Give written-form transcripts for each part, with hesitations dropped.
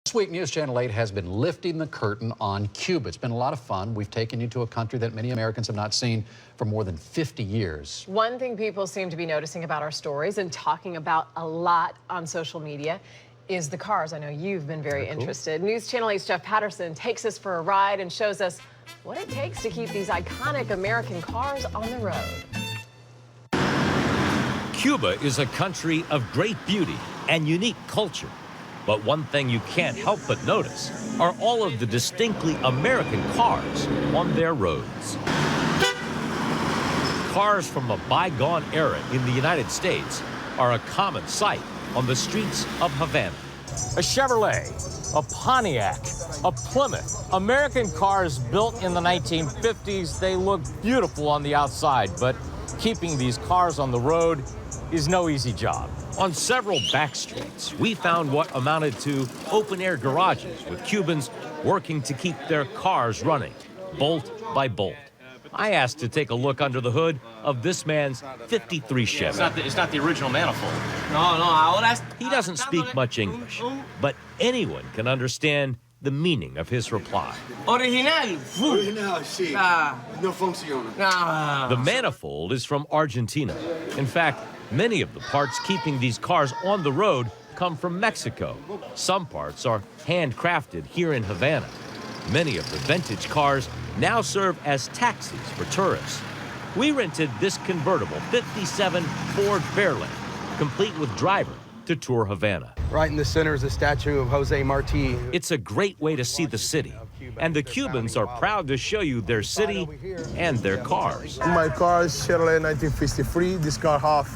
This week, News Channel 8 has been lifting the curtain on Cuba. It's been a lot of fun. We've taken you to a country that many Americans have not seen for more than 50 years. One thing people seem to be noticing about our stories and talking about a lot on social media is the cars. I know you've been very interested. News Channel 8's Jeff Patterson takes us for a ride and shows us what it takes to keep these iconic American cars on the road. Cuba is a country of great beauty and unique culture. But one thing you can't help but notice are all of the distinctly American cars on their roads. Cars from a bygone era in the United States are a common sight on the streets of Havana. A Chevrolet, a Pontiac, a Plymouth. American cars built in the 1950s, they look beautiful on the outside, but keeping these cars on the road is no easy job. On several back streets, we found what amounted to open-air garages with Cubans working to keep their cars running, bolt by bolt. I asked to take a look under the hood of this man's 53 Chevy. It's not the original manifold. No, He doesn't speak much English, but anyone can understand the meaning of his reply. Original. Sí. No funciona. The manifold is from Argentina. In fact, many of the parts keeping these cars on the road come from Mexico. Some parts are handcrafted here in Havana. Many of the vintage cars now serve as taxis for tourists. We rented this convertible 57 Ford Fairlane, complete with driver, to tour Havana. Right in the center is a statue of Jose Marti. It's a great way to see the city, and the Cubans are proud to show you their city and their cars. My car is Chevrolet 1953. This car has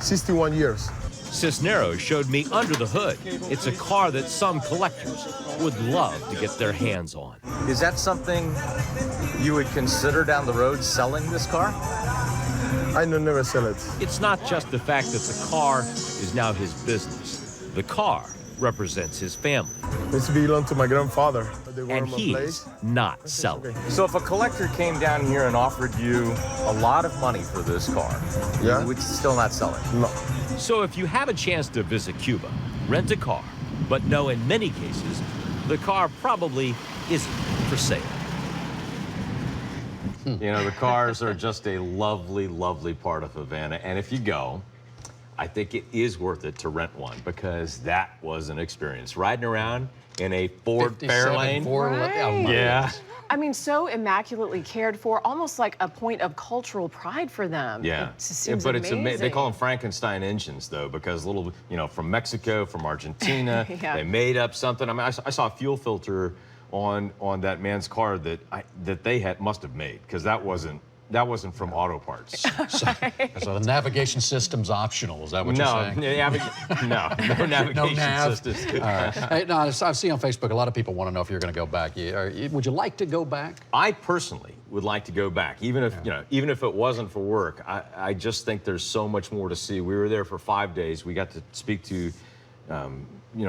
61 years. Cisneros showed me under the hood. It's a car that some collectors would love to get their hands on. Is that something you would consider down the road, selling this car? I will never sell it. It's not just the fact that the car is now his business. The car represents his family, This belonged to my grandfather. They were and on my he's place. not selling. So if a collector came down here and offered you a lot of money for this car, Yeah? you would still not sell it? No. So if you have a chance to visit Cuba, rent a car, but know in many cases, the car probably isn't for sale. You know, the cars are just a lovely, lovely part of Havana. And if you go, I think it is worth it to rent one because that was an experience. Riding around in a Ford 57 Fairlane. Ford, oh my Yeah. goodness. I mean, so immaculately cared for, almost like a point of cultural pride for them. Yeah. It just seems But amazing. they call them Frankenstein engines, though, because little, you know, from Mexico, from Argentina, Yeah. they made up something. I mean, I saw a fuel filter on that man's car that they must have made, because that wasn't from auto parts. So the navigation system's optional, is that what you're saying? No navigation nav. systems. All right. Hey, no, I see on Facebook a lot of people want to know if you're going to go back. Would you like to go back? I personally would like to go back, even if even if it wasn't for work. I just think there's so much more to see. We were there for 5 days. We got to speak to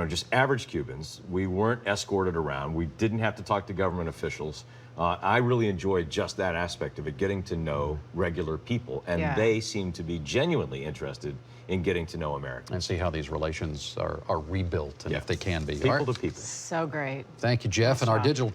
just average Cubans. We weren't escorted around. We didn't have to talk to government officials. I really enjoyed just that aspect of it, getting to know regular people, and they seem to be genuinely interested in getting to know Americans. And see how these relations are rebuilt, and if they can be. People to people. So great. Thank you, Jeff, and our digital team.